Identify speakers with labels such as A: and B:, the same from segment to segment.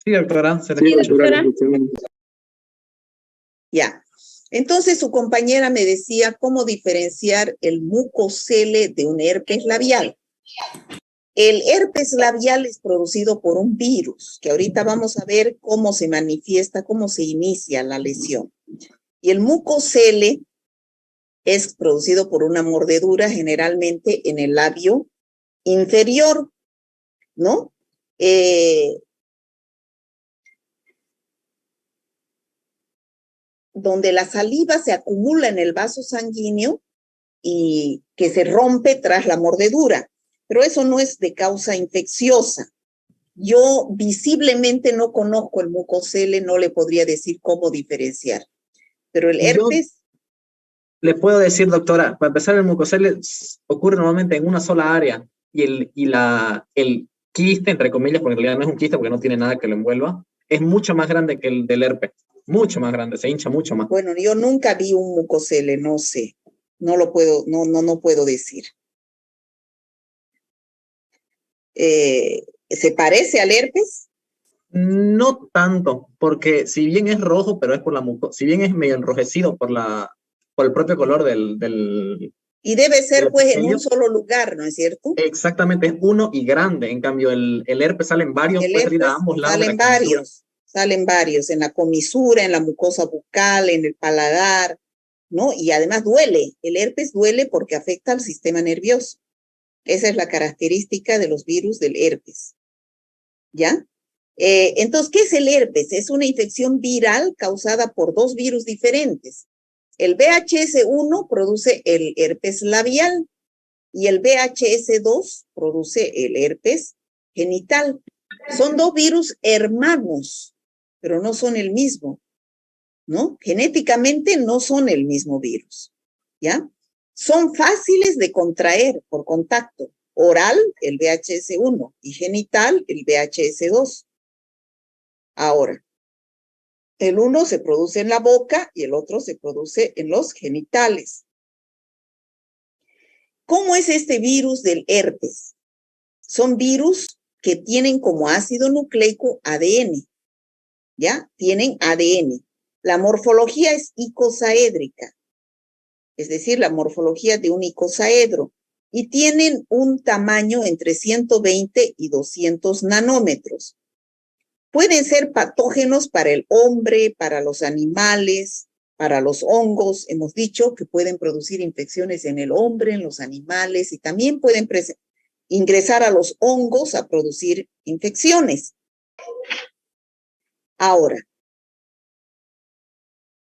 A: Sí, doctora, se le
B: Sí,
A: escucha.
B: doctora.
C: Ya. Entonces su compañera me decía cómo diferenciar el mucocele de un herpes labial. El herpes labial es producido por un virus, que ahorita vamos a ver cómo se manifiesta, cómo se inicia la lesión. Y el mucocele es producido por una mordedura generalmente en el labio inferior, ¿no? Donde la saliva se acumula en el vaso sanguíneo y que se rompe tras la mordedura. Pero eso no es de causa infecciosa. Yo visiblemente no conozco el mucocele, no le podría decir cómo diferenciar. Pero el herpes...
A: Le puedo decir, doctora, para empezar, el mucocele ocurre normalmente en una sola área y el quiste, entre comillas, porque en realidad no es un quiste porque no tiene nada que lo envuelva, es mucho más grande que el del herpes. Mucho más grande, se hincha mucho más.
C: Bueno, yo nunca vi un mucocele, no sé. No lo puedo, no puedo decir. ¿Se parece al herpes?
A: No tanto, porque si bien es rojo, pero es por la si bien es medio enrojecido por el propio color del
C: Y debe ser pues en
A: epitelio,
C: un solo lugar, ¿no es cierto?
A: exactamente, es uno y grande. En cambio, el herpes sale en varios,
C: El
A: puede salir a
C: herpes
A: ambos lados de la comisura.
C: salen varios, en la comisura, en la mucosa bucal, en el paladar, ¿no? Y además duele, el herpes duele porque afecta al sistema nervioso. Esa es la característica de los virus del herpes, ¿ya? Entonces, ¿qué es el herpes? Es una infección viral causada por dos virus diferentes. El VHS1 produce el herpes labial y el VHS2 produce el herpes genital. Son dos virus hermanos, pero no son el mismo, ¿no? Genéticamente no son el mismo virus, ¿ya? Son fáciles de contraer por contacto. Oral, el VHS1, y genital, el VHS2. Ahora, el uno se produce en la boca y el otro se produce en los genitales. ¿Cómo es este virus del herpes? Son virus que tienen como ácido nucleico ADN, ¿ya? Tienen ADN. La morfología es icosaédrica, es decir, la morfología de un icosaedro, y tienen un tamaño entre 120 y 200 nanómetros. Pueden ser patógenos para el hombre, para los animales, para los hongos. Hemos dicho que pueden producir infecciones en el hombre, en los animales, y también pueden ingresar a los hongos a producir infecciones. Ahora,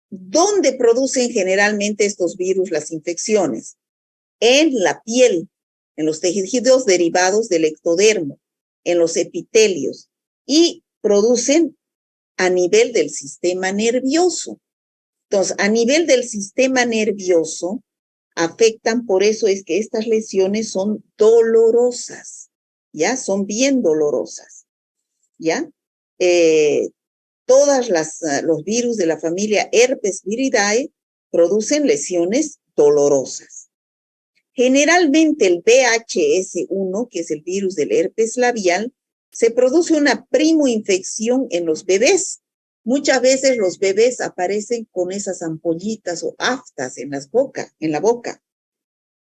C: ¿dónde producen generalmente estos virus las infecciones? En la piel, en los tejidos derivados del ectodermo, en los epitelios, y producen a nivel del sistema nervioso. Entonces, a nivel del sistema nervioso, afectan, por eso es que estas lesiones son dolorosas, ¿ya? Son bien dolorosas, ¿ya? Todos los virus de la familia Herpes viridae producen lesiones dolorosas. Generalmente el VHS1, que es el virus del herpes labial, se produce una primoinfección en los bebés. Muchas veces los bebés aparecen con esas ampollitas o aftas en la boca,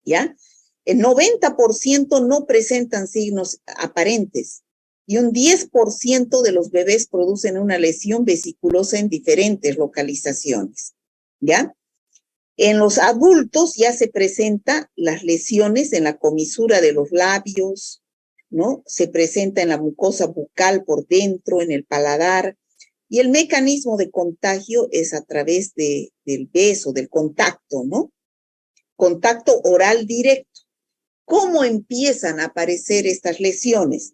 C: ¿ya? El 90% no presentan signos aparentes y un 10% de los bebés producen una lesión vesiculosa en diferentes localizaciones, ¿ya? En los adultos ya se presentan las lesiones en la comisura de los labios, ¿no? Se presenta en la mucosa bucal por dentro, en el paladar, y el mecanismo de contagio es a través del beso, del contacto, ¿no? Contacto oral directo. ¿Cómo empiezan a aparecer estas lesiones?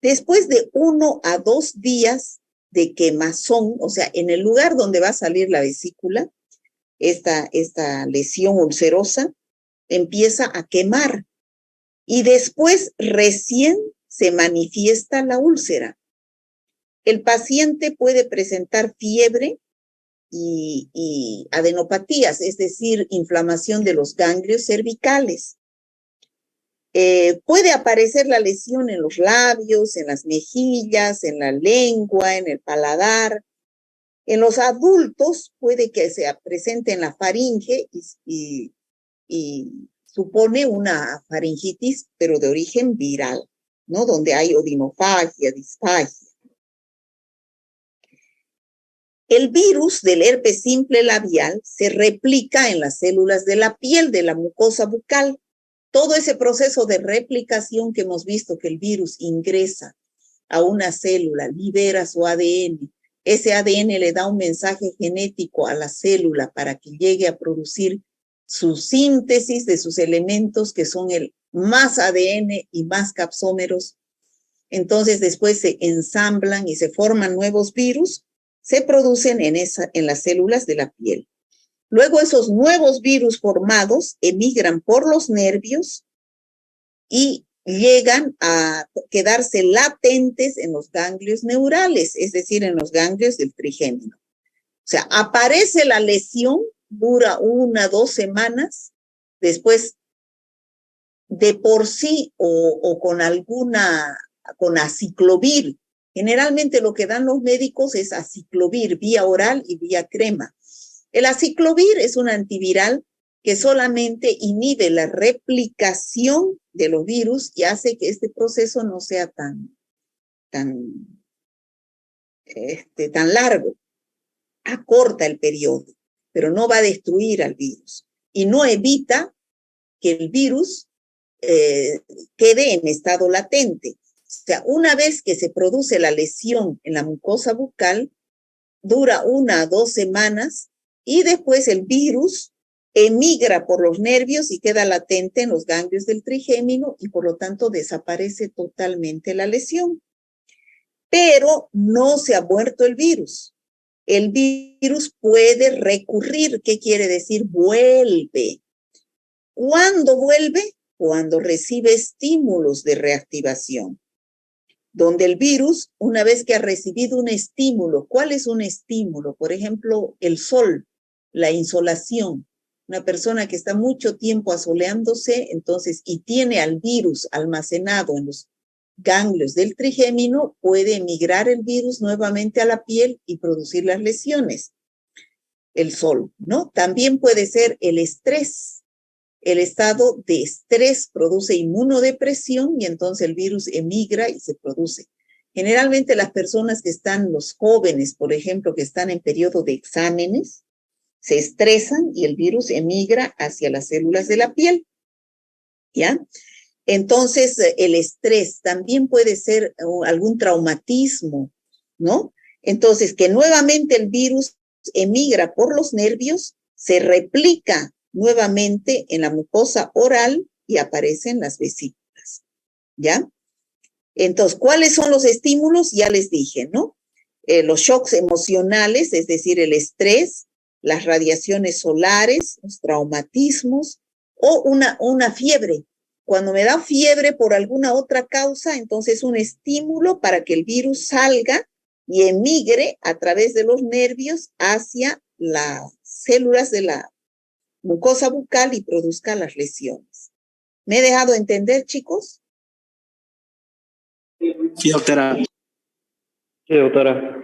C: Después de 1 a 2 días de quemazón, o sea, en el lugar donde va a salir la vesícula, esta lesión ulcerosa empieza a quemar y después recién se manifiesta la úlcera. El paciente puede presentar fiebre y adenopatías, es decir, inflamación de los ganglios cervicales. Puede aparecer la lesión en los labios, en las mejillas, en la lengua, en el paladar. En los adultos puede que se presente en la faringe y supone una faringitis, pero de origen viral, ¿no? Donde hay odinofagia, disfagia. El virus del herpes simple labial se replica en las células de la piel, de la mucosa bucal. Todo ese proceso de replicación que hemos visto que el virus ingresa a una célula, libera su ADN, ese ADN le da un mensaje genético a la célula para que llegue a producir su síntesis de sus elementos que son el más ADN y más capsómeros. Entonces después se ensamblan y se forman nuevos virus, se producen en las células de la piel. Luego esos nuevos virus formados emigran por los nervios y llegan a quedarse latentes en los ganglios neurales, es decir, en los ganglios del trigémino. O sea, aparece la lesión, dura 1 o 2 semanas, después de por sí o con aciclovir. Generalmente lo que dan los médicos es aciclovir, vía oral y vía crema. El aciclovir es un antiviral que solamente inhibe la replicación de los virus y hace que este proceso no sea tan largo. Acorta el periodo, pero no va a destruir al virus y no evita que el virus quede en estado latente. O sea, una vez que se produce la lesión en la mucosa bucal, dura 1 a 2 semanas y después el virus emigra por los nervios y queda latente en los ganglios del trigémino y por lo tanto desaparece totalmente la lesión. Pero no se ha muerto el virus. El virus puede recurrir. ¿Qué quiere decir? Vuelve. ¿Cuándo vuelve? Cuando recibe estímulos de reactivación. Donde el virus, una vez que ha recibido un estímulo, ¿cuál es un estímulo? Por ejemplo, el sol, la insolación. Una persona que está mucho tiempo asoleándose, entonces, y tiene al virus almacenado en los ganglios del trigémino, puede emigrar el virus nuevamente a la piel y producir las lesiones. El sol, ¿no? También puede ser el estrés. El estado de estrés produce inmunodepresión y entonces el virus emigra y se produce. Generalmente las personas que están, los jóvenes, por ejemplo, que están en periodo de exámenes, se estresan y el virus emigra hacia las células de la piel, ¿ya? Entonces, el estrés también puede ser algún traumatismo, ¿no? Entonces, que nuevamente el virus emigra por los nervios, se replica nuevamente en la mucosa oral y aparece en las vesículas, ¿ya? Entonces, ¿cuáles son los estímulos? Ya les dije, ¿no? Los shocks emocionales, es decir, el estrés, las radiaciones solares, los traumatismos o una fiebre. Cuando me da fiebre por alguna otra causa, entonces es un estímulo para que el virus salga y emigre a través de los nervios hacia las células de la mucosa bucal y produzca las lesiones. ¿Me he dejado entender, chicos?
B: Sí, doctora. Sí, doctora.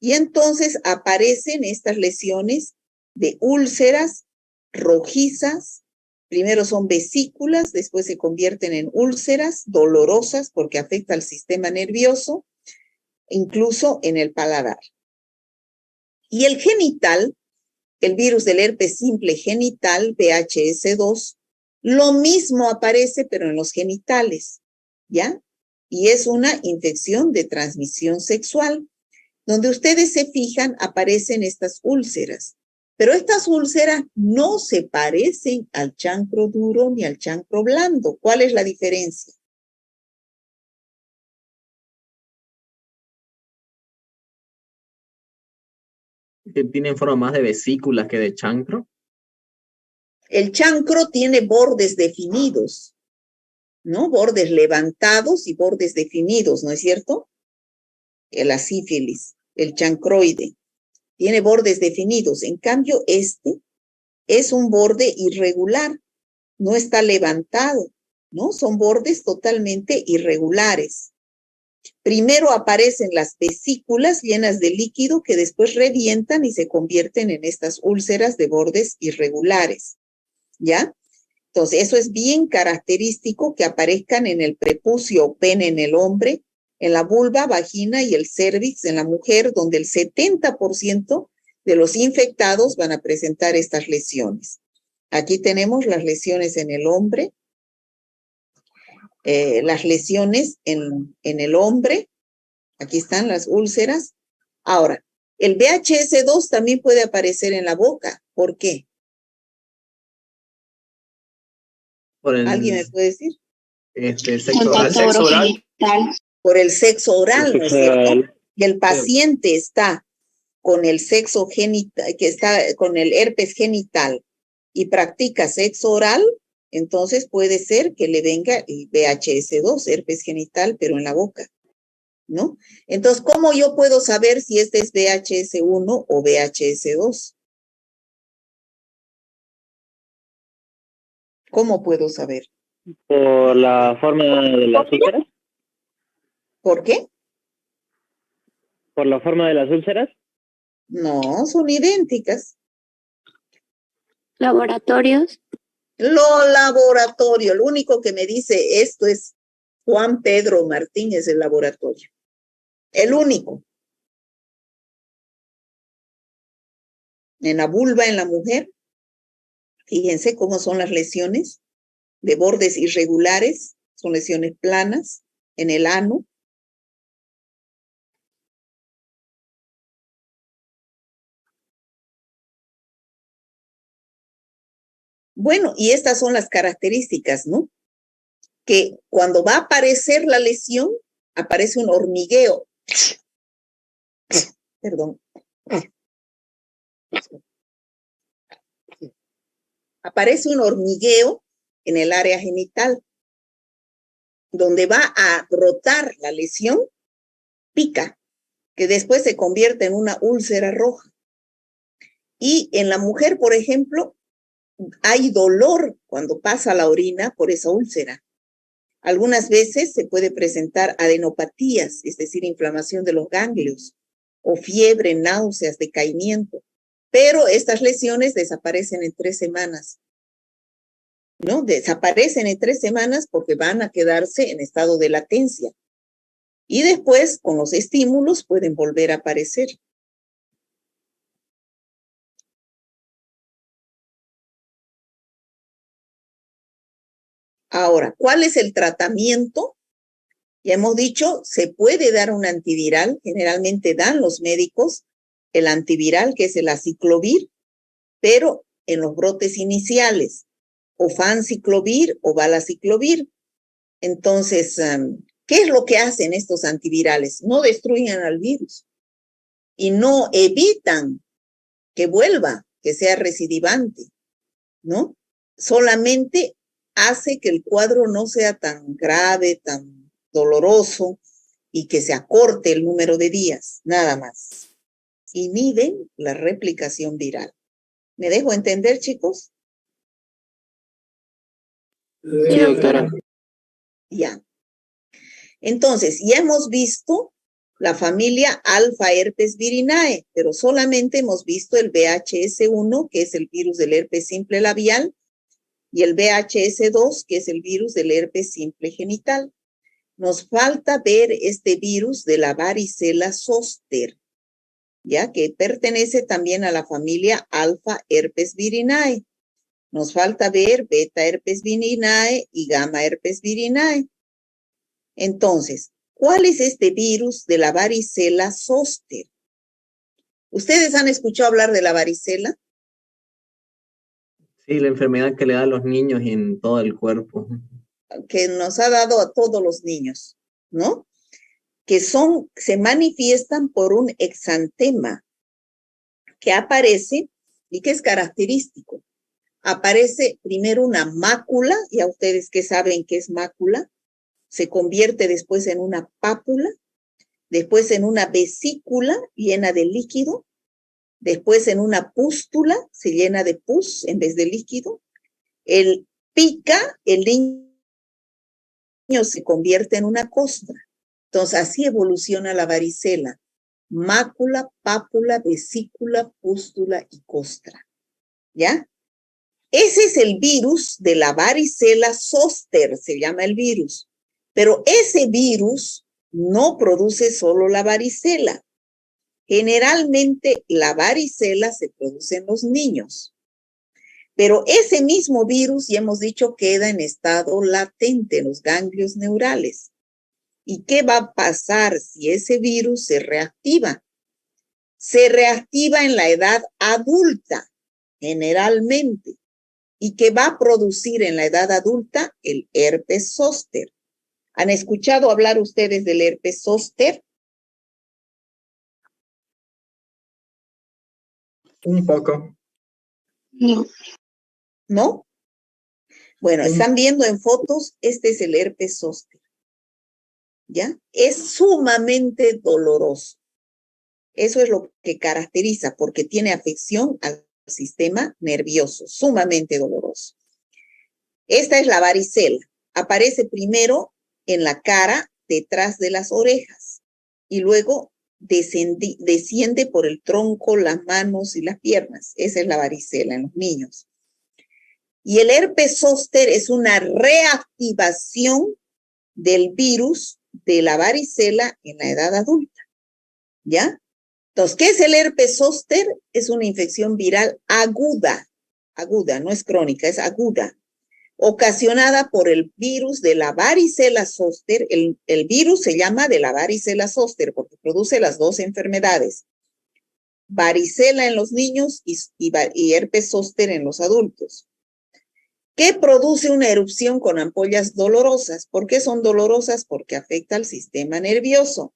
C: Y entonces aparecen estas lesiones de úlceras rojizas. Primero son vesículas, después se convierten en úlceras dolorosas porque afecta al sistema nervioso, incluso en el paladar. Y el genital, el virus del herpes simple genital, VHS2, lo mismo aparece, pero en los genitales, ¿ya? Y es una infección de transmisión sexual. Donde ustedes se fijan, aparecen estas úlceras. Pero estas úlceras no se parecen al chancro duro ni al chancro blando. ¿Cuál es la diferencia?
A: Que tienen forma más de vesículas que de chancro.
C: El chancro tiene bordes definidos, ¿no? Bordes levantados y bordes definidos, ¿no es cierto? La sífilis, el chancroide, tiene bordes definidos. En cambio, este es un borde irregular, no está levantado. ¿no? Son bordes totalmente irregulares. Primero aparecen las vesículas llenas de líquido que después revientan y se convierten en estas úlceras de bordes irregulares, ¿ya? Entonces, eso es bien característico que aparezcan en el prepucio o pene en el hombre, en la vulva, vagina y el cérvix en la mujer, donde el 70% de los infectados van a presentar estas lesiones. Aquí tenemos las lesiones en el hombre, las lesiones en el hombre. Aquí están las úlceras. Ahora, el VHS2 también puede aparecer en la boca. ¿Por qué? ¿Alguien me puede decir?
A: Sexo oral.
B: Sexo oral.
C: Por el sexo oral, ¿no es cierto? Y el
A: Sí.
C: paciente está con el sexo genital, que está con el herpes genital y practica sexo oral, entonces puede ser que le venga el VHS2, herpes genital, pero en la boca, ¿no? Entonces, ¿cómo yo puedo saber si este es VHS1 o VHS2? ¿Cómo puedo saber?
B: Por la forma de las úlceras.
C: ¿Por qué?
B: Por la forma de las úlceras.
C: No, son idénticas.
D: Laboratorios.
C: Lo laboratorio, el único que me dice esto es Juan Pedro Martínez, el laboratorio. El único. En la vulva, en la mujer, fíjense cómo son las lesiones de bordes irregulares, son lesiones planas, en el ano. Bueno, y estas son las características, ¿no? Que cuando va a aparecer la lesión, aparece un hormigueo. Perdón. Aparece un hormigueo en el área genital, donde va a brotar la lesión, pica, que después se convierte en una úlcera roja. Y en la mujer, por ejemplo, hay dolor cuando pasa la orina por esa úlcera. Algunas veces se puede presentar adenopatías, es decir, inflamación de los ganglios, o fiebre, náuseas, decaimiento. Pero estas lesiones desaparecen en 3 semanas. ¿No? Desaparecen en 3 semanas porque van a quedarse en estado de latencia. Y después, con los estímulos, pueden volver a aparecer. Ahora, ¿cuál es el tratamiento? Ya hemos dicho, se puede dar un antiviral, generalmente dan los médicos el antiviral, que es el aciclovir, pero en los brotes iniciales, o fanciclovir o valaciclovir. Entonces, ¿qué es lo que hacen estos antivirales? No destruyen al virus y no evitan que vuelva, que sea recidivante, ¿no? Solamente hace que el cuadro no sea tan grave, tan doloroso y que se acorte el número de días, nada más. Inhiben la replicación viral. ¿Me dejo entender, chicos?
D: Sí, doctora.
C: Ya. Entonces, ya hemos visto la familia alfa herpes virinae, pero solamente hemos visto el VHS1, que es el virus del herpes simple labial, y el VHS2, que es el virus del herpes simple genital. Nos falta ver este virus de la varicela zoster, ya que pertenece también a la familia alfa herpes virinae. Nos falta ver beta herpes virinae y gamma herpes virinae. Entonces, ¿cuál es este virus de la varicela zoster? ¿Ustedes han escuchado hablar de la varicela?
A: Sí, la enfermedad que le da a los niños en todo el cuerpo.
C: Que nos ha dado a todos los niños, ¿no? Que se manifiestan por un exantema que aparece y que es característico. Aparece primero una mácula, y a ustedes que saben qué es mácula, se convierte después en una pápula, después en una vesícula llena de líquido, después en una pústula, se llena de pus en vez de líquido, pica, el niño se convierte en una costra. Entonces, así evoluciona la varicela. Mácula, pápula, vesícula, pústula y costra. ¿Ya? Ese es el virus de la varicela zoster, se llama el virus. Pero ese virus no produce solo la varicela. Generalmente la varicela se produce en los niños. Pero ese mismo virus, ya hemos dicho, queda en estado latente en los ganglios neurales. ¿Y qué va a pasar si ese virus se reactiva? Se reactiva en la edad adulta, generalmente. ¿Y qué va a producir en la edad adulta? El herpes zóster. ¿Han escuchado hablar ustedes del herpes zóster?
A: Un poco.
D: No.
C: ¿No? Bueno, están viendo en fotos, este es el herpes zóster. ¿Ya? Es sumamente doloroso. Eso es lo que caracteriza, porque tiene afección al sistema nervioso, sumamente doloroso. Esta es la varicela. Aparece primero en la cara, detrás de las orejas, y luego desciende por el tronco, las manos y las piernas. Esa es la varicela en los niños. Y el herpes zóster es una reactivación del virus de la varicela en la edad adulta. ¿Ya? Entonces, ¿qué es el herpes zóster? Es una infección viral aguda, no es crónica, es aguda, ocasionada por el virus de la varicela zóster. El virus se llama de la varicela zóster porque produce las dos enfermedades, varicela en los niños y herpes zóster en los adultos. ¿Qué produce una erupción con ampollas dolorosas? ¿Por qué son dolorosas? Porque afecta al sistema nervioso.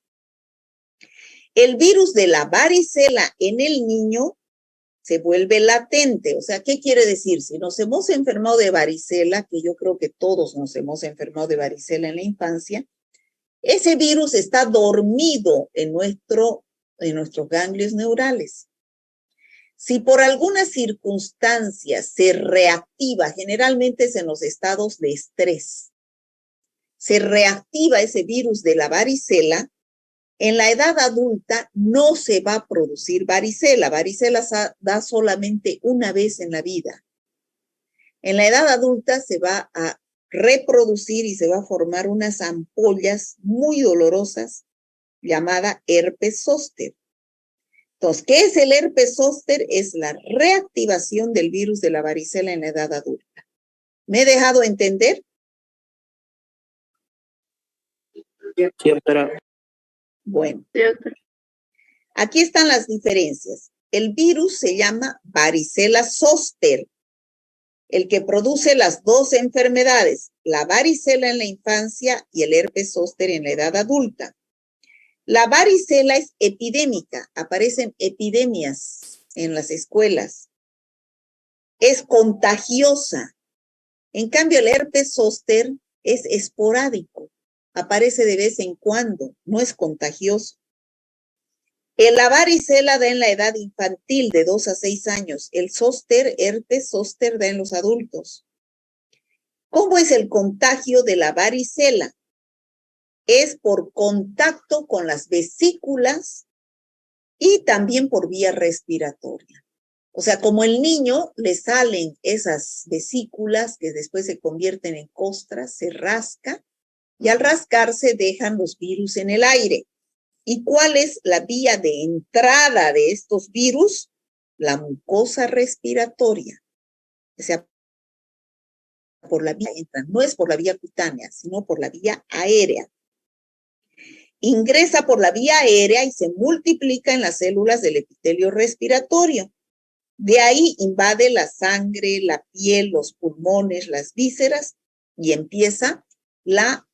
C: El virus de la varicela en el niño se vuelve latente. O sea, ¿qué quiere decir? Si nos hemos enfermado de varicela, que yo creo que todos nos hemos enfermado de varicela en la infancia, ese virus está dormido en nuestros ganglios neurales. Si por alguna circunstancia se reactiva, generalmente es en los estados de estrés, se reactiva ese virus de la varicela, en la edad adulta no se va a producir varicela. Varicela da solamente una vez en la vida. En la edad adulta se va a reproducir y se va a formar unas ampollas muy dolorosas llamada herpes zóster. Entonces, ¿qué es el herpes zóster? Es la reactivación del virus de la varicela en la edad adulta. ¿Me he dejado entender?
B: Sí, doctora.
C: Bueno, aquí están las diferencias. El virus se llama varicela zóster, el que produce las dos enfermedades, la varicela en la infancia y el herpes zóster en la edad adulta. La varicela es epidémica, aparecen epidemias en las escuelas. Es contagiosa. En cambio, el herpes zóster es esporádico, aparece de vez en cuando, no es contagioso. La varicela da en la edad infantil de 2 a 6 años. El zóster, herpes zóster, da en los adultos. ¿Cómo es el contagio de la varicela? Es por contacto con las vesículas y también por vía respiratoria. O sea, como el niño le salen esas vesículas que después se convierten en costras, se rasca y al rascarse dejan los virus en el aire. ¿Y cuál es la vía de entrada de estos virus? La mucosa respiratoria. O sea, por la vía entran, no es por la vía cutánea, sino por la vía aérea. Ingresa por la vía aérea y se multiplica en las células del epitelio respiratorio. De ahí invade la sangre, la piel, los pulmones, las vísceras y empieza la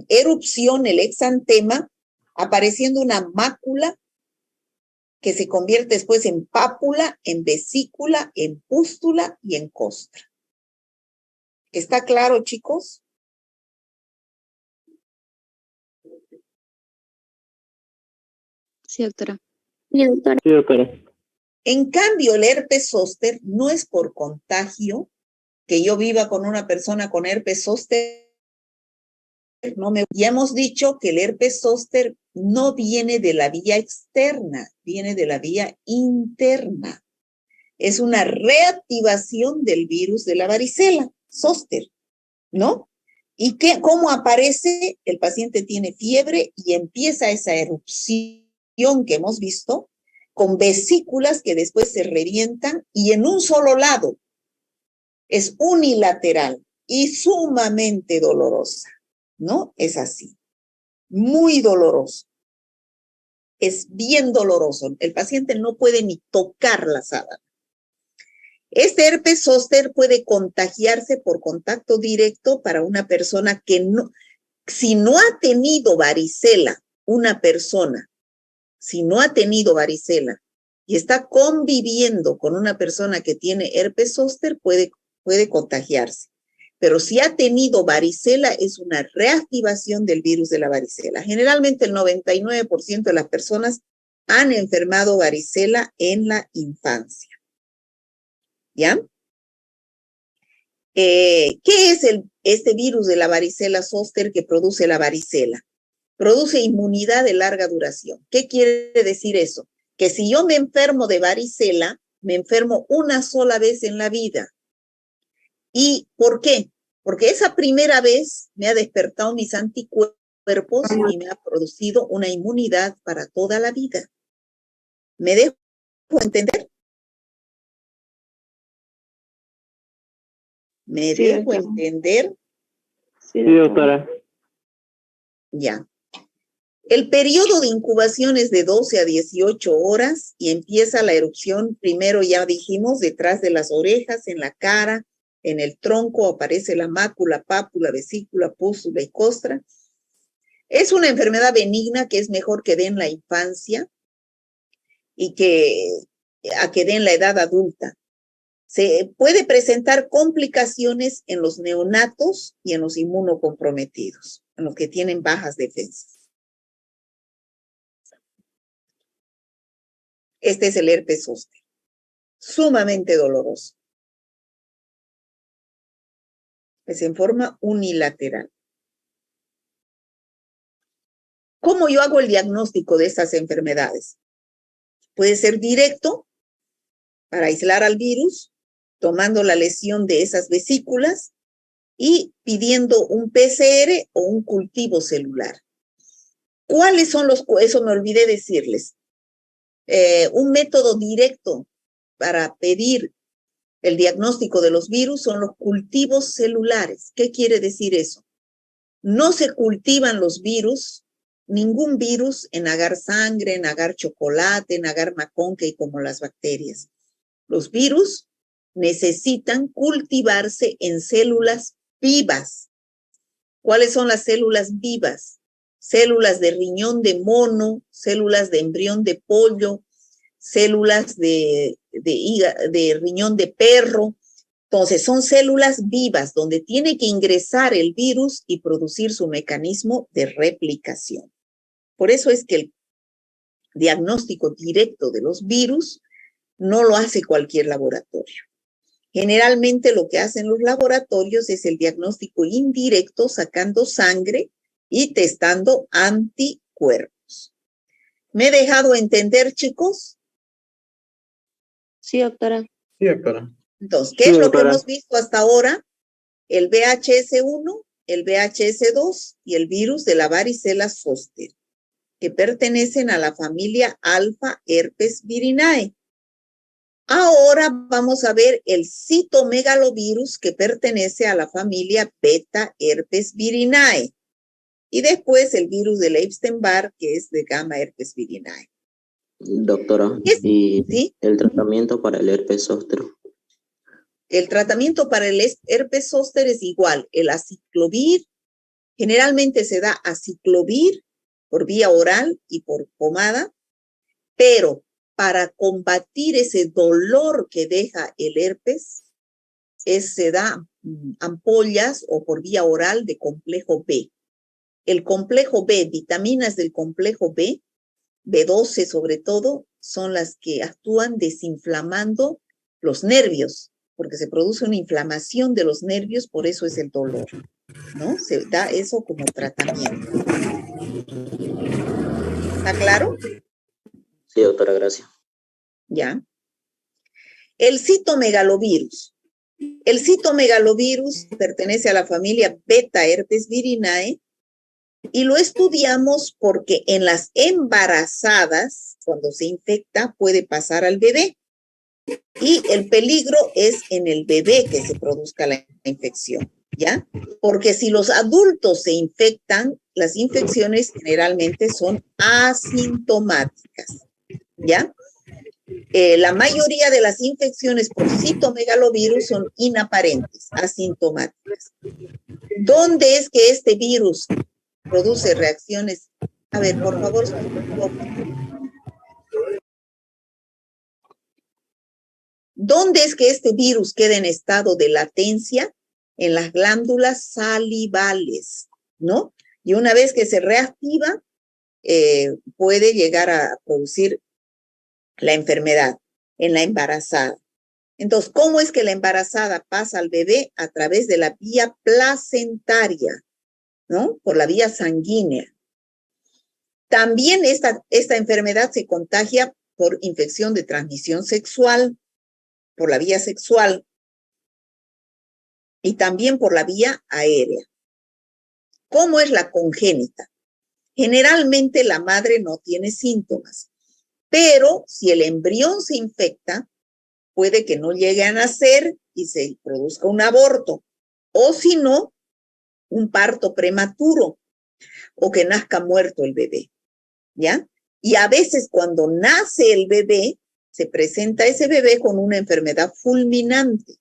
C: erupción, el exantema, apareciendo una mácula que se convierte después en pápula, en vesícula, en pústula y en costra. ¿Está claro, chicos?
D: Sí, doctora.
B: Sí, doctora.
C: En cambio, el herpes zóster no es por contagio, que yo viva con una persona con herpes zóster Ya hemos dicho que el herpes zóster no viene de la vía externa, viene de la vía interna. Es una reactivación del virus de la varicela, zóster, ¿no? ¿Y cómo aparece? El paciente tiene fiebre y empieza esa erupción que hemos visto, con vesículas que después se revientan y en un solo lado. Es unilateral y sumamente dolorosa, ¿no? Es así, muy doloroso. Es bien doloroso. El paciente no puede ni tocar la sábana. Este herpes zóster puede contagiarse por contacto directo para una persona que no, si no ha tenido varicela, una persona, si no ha tenido varicela y está conviviendo con una persona que tiene herpes zóster, puede contagiarse. Pero si ha tenido varicela, es una reactivación del virus de la varicela. Generalmente el 99% de las personas han enfermado varicela en la infancia. ¿Ya? ¿Qué es este virus de la varicela zóster que produce la varicela? Produce inmunidad de larga duración. ¿Qué quiere decir eso? Que si yo me enfermo de varicela, me enfermo una sola vez en la vida. ¿Y por qué? Porque esa primera vez me ha despertado mis anticuerpos y me ha producido una inmunidad para toda la vida. ¿Me dejo entender? ¿Me dejo entender?
B: Sí, doctora.
C: Ya. El periodo de incubación es de 12 a 18 horas y empieza la erupción, primero ya dijimos, detrás de las orejas, en la cara, en el tronco aparece la mácula, pápula, vesícula, pústula y costra. Es una enfermedad benigna que es mejor que dé en la infancia y que dé en la edad adulta. Se puede presentar complicaciones en los neonatos y en los inmunocomprometidos, en los que tienen bajas defensas. Este es el herpes zóster, sumamente doloroso. Es en forma unilateral. ¿Cómo yo hago el diagnóstico de estas enfermedades? Puede ser directo, para aislar al virus, tomando la lesión de esas vesículas y pidiendo un PCR o un cultivo celular. ¿Cuáles son eso me olvidé decirles? Un método directo para pedir el diagnóstico de los virus son los cultivos celulares. ¿Qué quiere decir eso? No se cultivan los virus, ningún virus en agar sangre, en agar chocolate, en agar McConkey como las bacterias. Los virus necesitan cultivarse en células vivas. ¿Cuáles son las células vivas? Células de riñón de mono, células de embrión de pollo, células de riñón de perro. Entonces, son células vivas donde tiene que ingresar el virus y producir su mecanismo de replicación. Por eso es que el diagnóstico directo de los virus no lo hace cualquier laboratorio. Generalmente lo que hacen los laboratorios es el diagnóstico indirecto, sacando sangre y testando anticuerpos. ¿Me he dejado entender, chicos?
D: Sí, doctora.
A: Sí, doctora.
C: Entonces, ¿qué es lo que hemos visto hasta ahora? El VHS1, el VHS2 y el virus de la varicela zóster, que pertenecen a la familia alfa herpes virinae. Ahora vamos a ver el citomegalovirus que pertenece a la familia beta herpes virinae. Y después el virus del Epstein-Barr, que es de gamma herpes virinae.
E: Doctora, ¿y ¿sí? El tratamiento para el herpes zóster?
C: El tratamiento para el herpes zóster es igual. El aciclovir, generalmente se da aciclovir por vía oral y por pomada, pero para combatir ese dolor que deja el herpes, se da ampollas o por vía oral de complejo B. El complejo B, vitaminas del complejo B, B12 sobre todo, son las que actúan desinflamando los nervios, porque se produce una inflamación de los nervios, por eso es el dolor. ¿no? Se da eso como tratamiento. ¿Está claro?
E: Sí, doctora, gracias.
C: Ya. El citomegalovirus. El citomegalovirus pertenece a la familia beta herpes virinae y lo estudiamos porque en las embarazadas, cuando se infecta, puede pasar al bebé. Y el peligro es en el bebé que se produzca la infección, ¿ya? Porque si los adultos se infectan, las infecciones generalmente son asintomáticas, ¿ya? La mayoría de las infecciones por citomegalovirus son inaparentes, asintomáticas. ¿Dónde es que este virus produce reacciones? A ver, por favor. ¿Dónde es que este virus queda en estado de latencia? En las glándulas salivales, ¿no? Y una vez que se reactiva, puede llegar a producir la enfermedad en la embarazada. Entonces, ¿cómo es que la embarazada pasa al bebé? A través de la vía placentaria, ¿no? Por la vía sanguínea. También esta enfermedad se contagia por infección de transmisión sexual, por la vía sexual y también por la vía aérea. ¿Cómo es la congénita? Generalmente la madre no tiene síntomas, pero si el embrión se infecta, puede que no llegue a nacer y se produzca un aborto, o si no, un parto prematuro, o que nazca muerto el bebé, ¿ya? Y a veces cuando nace el bebé, se presenta ese bebé con una enfermedad fulminante,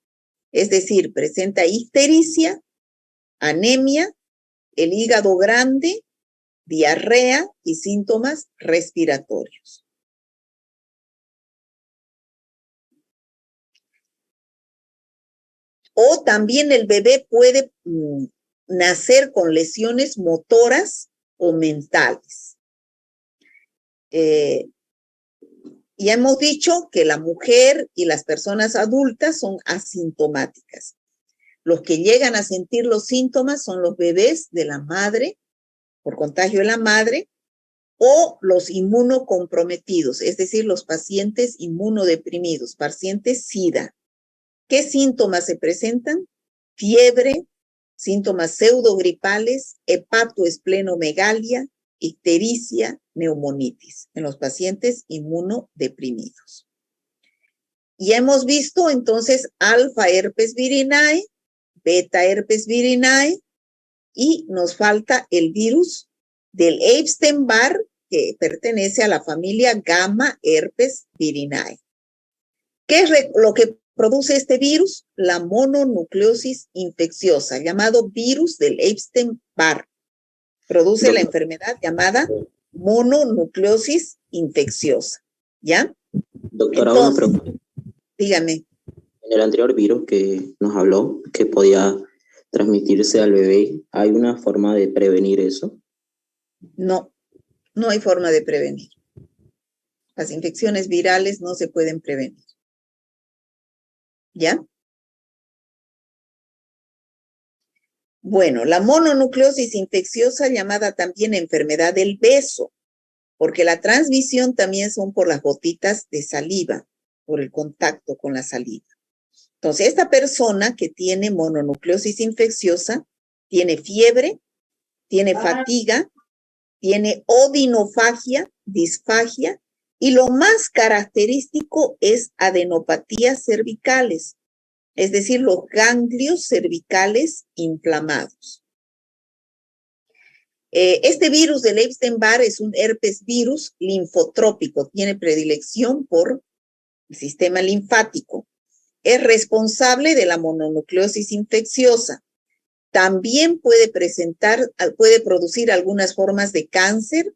C: es decir, presenta ictericia, anemia, el hígado grande, diarrea y síntomas respiratorios. O también el bebé puede nacer con lesiones motoras o mentales. Ya hemos dicho que la mujer y las personas adultas son asintomáticas. Los que llegan a sentir los síntomas son los bebés de la madre, por contagio de la madre, o los inmunocomprometidos, es decir, los pacientes inmunodeprimidos, pacientes SIDA. ¿Qué síntomas se presentan? Fiebre, síntomas pseudogripales, hepatoesplenomegalia, ictericia, neumonitis en los pacientes inmunodeprimidos. Y hemos visto entonces alfa herpes virinae, beta herpes virinae y nos falta el virus del Epstein-Barr que pertenece a la familia gamma herpes virinae. ¿Qué es lo que produce este virus? La mononucleosis infecciosa, llamado virus del Epstein-Barr. Produce la enfermedad llamada mononucleosis infecciosa, ¿ya?
E: Doctora,
C: entonces,
E: una pregunta.
C: Dígame.
E: En el anterior virus que nos habló, que podía transmitirse al bebé, ¿hay una forma de prevenir eso?
C: No, no hay forma de prevenir. Las infecciones virales no se pueden prevenir. ¿Ya? Bueno, la mononucleosis infecciosa, llamada también enfermedad del beso, porque la transmisión también son por las gotitas de saliva, por el contacto con la saliva. Entonces, esta persona que tiene mononucleosis infecciosa tiene fiebre, tiene fatiga, tiene odinofagia, disfagia, y lo más característico es adenopatías cervicales, es decir, los ganglios cervicales inflamados. Este virus del Epstein-Barr es un herpes virus linfotrópico, tiene predilección por el sistema linfático. Es responsable de la mononucleosis infecciosa. También puede producir algunas formas de cáncer,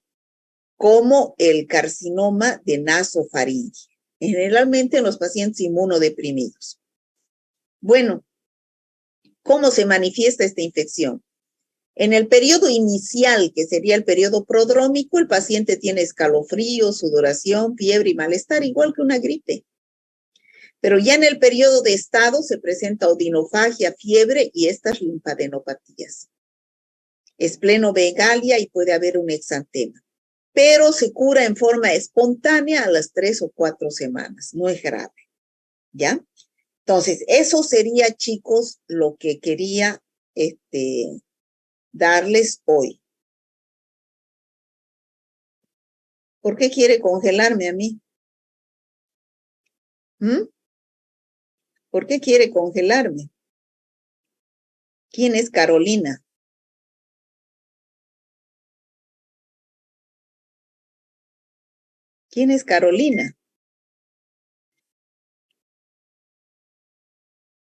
C: como el carcinoma de nasofaringe, generalmente en los pacientes inmunodeprimidos. Bueno, ¿cómo se manifiesta esta infección? En el periodo inicial, que sería el periodo prodrómico, el paciente tiene escalofríos, sudoración, fiebre y malestar, igual que una gripe. Pero ya en el periodo de estado se presenta odinofagia, fiebre y estas linfadenopatías. Esplenomegalia y puede haber un exantema. Pero se cura en forma espontánea a las 3 o 4 semanas. No es grave. ¿Ya? Entonces, eso sería, chicos, lo que quería darles hoy. ¿Por qué quiere congelarme a mí? ¿Por qué quiere congelarme? ¿Quién es Carolina? ¿Quién es Carolina?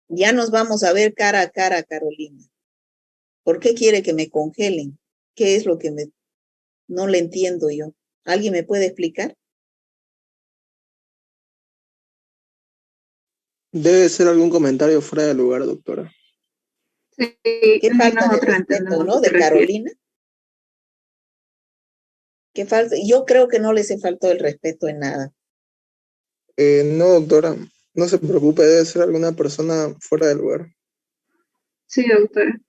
C: Ya nos vamos a ver cara a cara, Carolina. ¿Por qué quiere que me congelen? ¿Qué es lo que no le entiendo yo? ¿Alguien me puede explicar?
F: Debe ser algún comentario fuera de lugar, doctora.
G: Sí,
C: ¿Qué falta de
G: nosotros
C: respeto,
G: entendemos
C: no?
G: lo que
C: De
G: refiere.
C: Carolina. ¿Qué falta? Yo creo que no les he faltado el respeto en nada.
F: No, doctora, no se preocupe, debe ser alguna persona fuera de lugar.
G: Sí, doctora.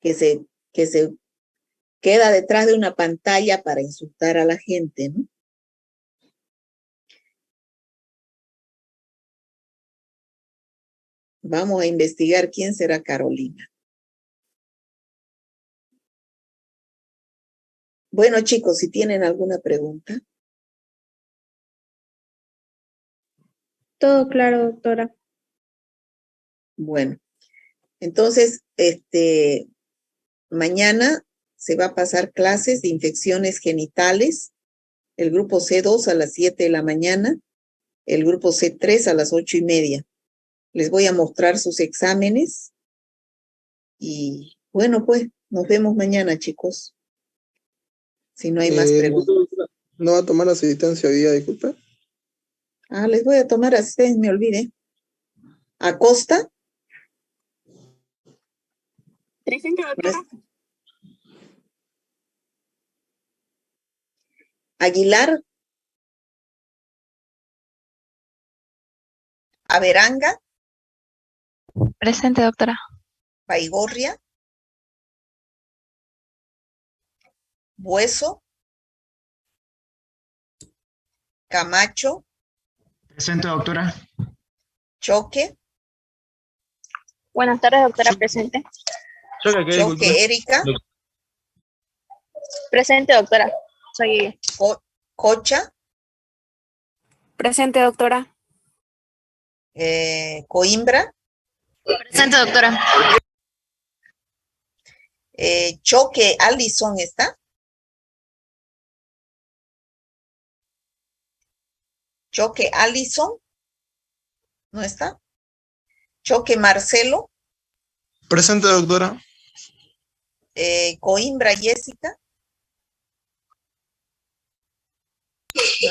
C: Que se queda detrás de una pantalla para insultar a la gente, ¿no? Vamos a investigar quién será Carolina. Bueno, chicos, si tienen alguna pregunta.
D: Todo claro, doctora.
C: Bueno, entonces, mañana se va a pasar clases de infecciones genitales, el grupo C2 a las 7 de la mañana, el grupo C3 a las 8:30. Les voy a mostrar sus exámenes y bueno, pues nos vemos mañana, chicos. Si no hay más preguntas.
F: ¿No va a tomar asistencia hoy día, disculpe?
C: Les voy a tomar asistencia, me olvidé. Acosta.
H: Presente, doctora.
C: Aguilar. Averanga.
H: Presente, doctora.
C: Baigorria. Bueso. Camacho.
I: Presente, doctora.
C: Choque.
H: Buenas tardes, doctora. Presente.
C: Choque, Erika.
H: Presente, doctora. Soy
C: Cocha.
H: Presente, doctora.
C: Coimbra.
H: Presente, doctora.
C: Choque, Allison, ¿está? Choque, Allison. ¿No está? Choque, Marcelo.
F: Presente, doctora.
C: Coimbra, Jessica.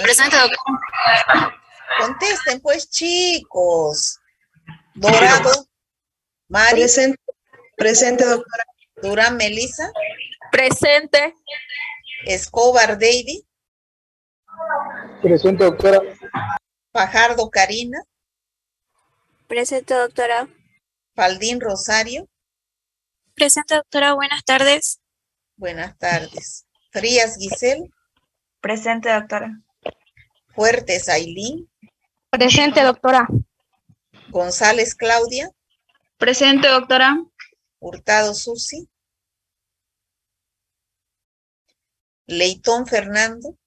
H: Presente, doctora.
C: Contesten, pues, chicos. Dorado. Mari.
J: Presente, doctora.
C: Durán, Melissa.
H: Presente.
C: Escobar, David.
I: Presente, doctora.
C: Fajardo, Karina.
H: Presente, doctora.
C: Faldín, Rosario.
H: Presente, doctora. Buenas tardes.
C: Buenas tardes. Frías, Giselle.
H: Presente, doctora.
C: Fuertes, Ailín.
H: Presente, doctora.
C: González, Claudia.
H: Presente, doctora.
C: Hurtado, Susi. Leitón, Fernando.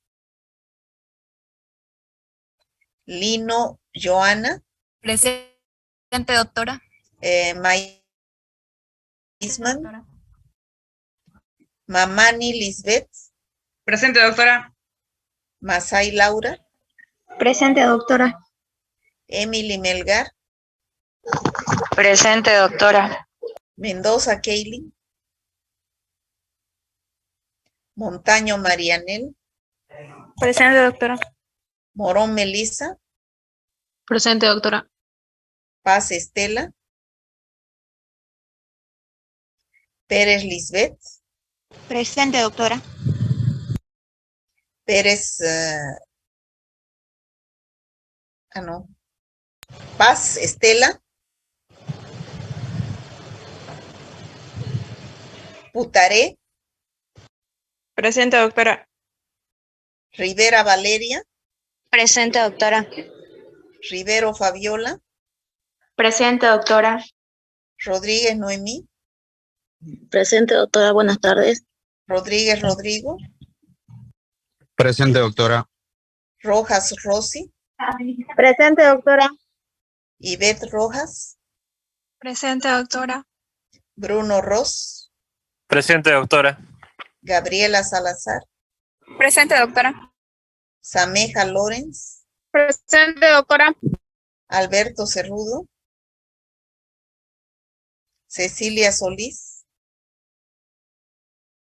C: Lino, Joana.
H: Presente, doctora.
C: Maisman. Mamani, Lisbeth.
G: Presente, doctora.
C: Masai, Laura.
H: Presente, doctora.
C: Emily, Melgar.
H: Presente, doctora.
C: Mendoza, Kaylin. Montaño, Marianel.
H: Presente, doctora.
C: Morón, Melissa.
H: Presente, doctora.
C: Paz, Estela. Pérez, Lisbeth.
H: Presente, doctora.
C: Pérez, no. Paz Estela. Putaré.
H: Presente, doctora.
C: Rivera Valeria.
H: Presente, doctora.
C: Rivero Fabiola.
H: Presente, doctora.
C: Rodríguez Noemí.
D: Presente, doctora. Buenas tardes.
C: Rodríguez Rodrigo.
K: Presente, doctora.
C: Rojas Rosy.
H: Presente, doctora.
C: Ivette Rojas.
H: Presente, doctora.
C: Bruno Ross.
L: Presente, doctora.
C: Gabriela Salazar.
H: Presente, doctora.
C: Sameja Lorenz.
H: Presente, doctora.
C: Alberto Cerrudo. Cecilia Solís.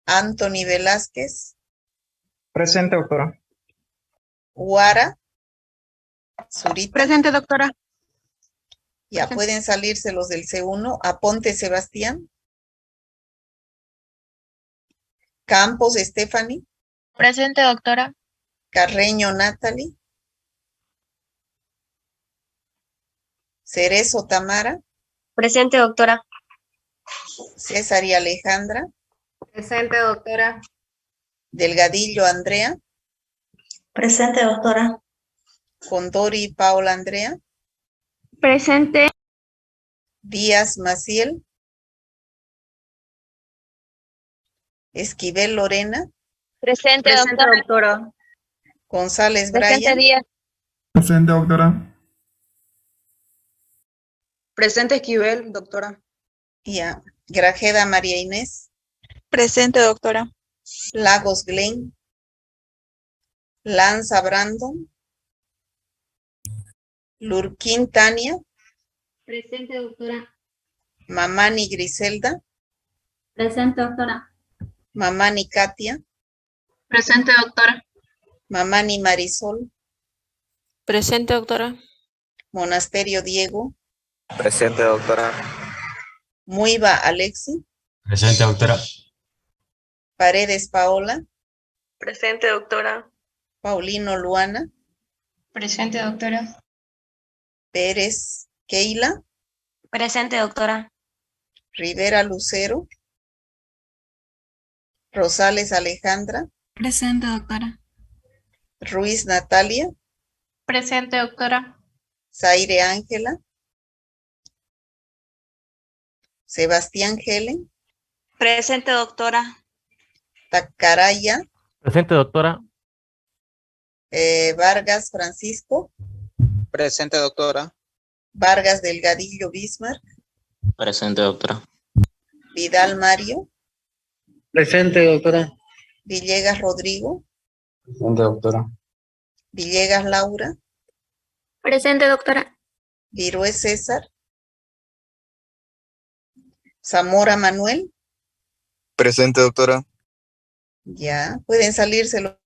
C: Anthony Velázquez.
I: Presente, doctora.
C: Huara. Zurita.
H: Presente, doctora.
C: Ya pueden salirse los del C1. Aponte Sebastián. Campos Stephanie.
H: Presente, doctora.
C: Carreño Natalie. Cerezo Tamara.
H: Presente, doctora.
C: César y Alejandra.
H: Presente, doctora.
C: Delgadillo Andrea.
D: Presente, doctora.
C: Condori y Paula Andrea.
H: Presente.
C: Díaz Maciel. Esquivel Lorena.
H: Presente, doctora.
C: González
H: Presente,
C: Brian.
H: Díaz.
I: Presente, doctora.
J: Presente Esquivel, doctora.
C: Ya. Grajeda María Inés.
H: Presente, doctora.
C: Lagos Glenn. Lanza Brandon. Lurquín Tania.
H: Presente, doctora.
C: Mamani Griselda.
H: Presente, doctora.
C: Mamani Katia.
H: Presente, doctora.
C: Mamani Marisol.
H: Presente, doctora.
C: Monasterio Diego.
L: Presente, doctora.
C: Muiva Alexi.
L: Presente, doctora.
C: Paredes Paola.
H: Presente, doctora.
C: Paulino Luana.
H: Presente, doctora.
C: Pérez Keila.
H: Presente, doctora.
C: Rivera Lucero. Rosales Alejandra.
H: Presente, doctora.
C: Ruiz Natalia.
H: Presente, doctora.
C: Zaire Ángela. Sebastián Helen.
H: Presente, doctora.
C: Tacaraya.
L: Presente, doctora.
C: Vargas Francisco.
F: Presente, doctora.
C: Vargas Delgadillo Bismarck.
E: Presente, doctora.
C: Vidal Mario.
B: Presente, doctora.
C: Villegas Rodrigo.
K: Presente, doctora.
C: Villegas Laura.
H: Presente, doctora.
C: Virué César. Zamora Manuel.
F: Presente, doctora.
C: Ya, pueden salirse los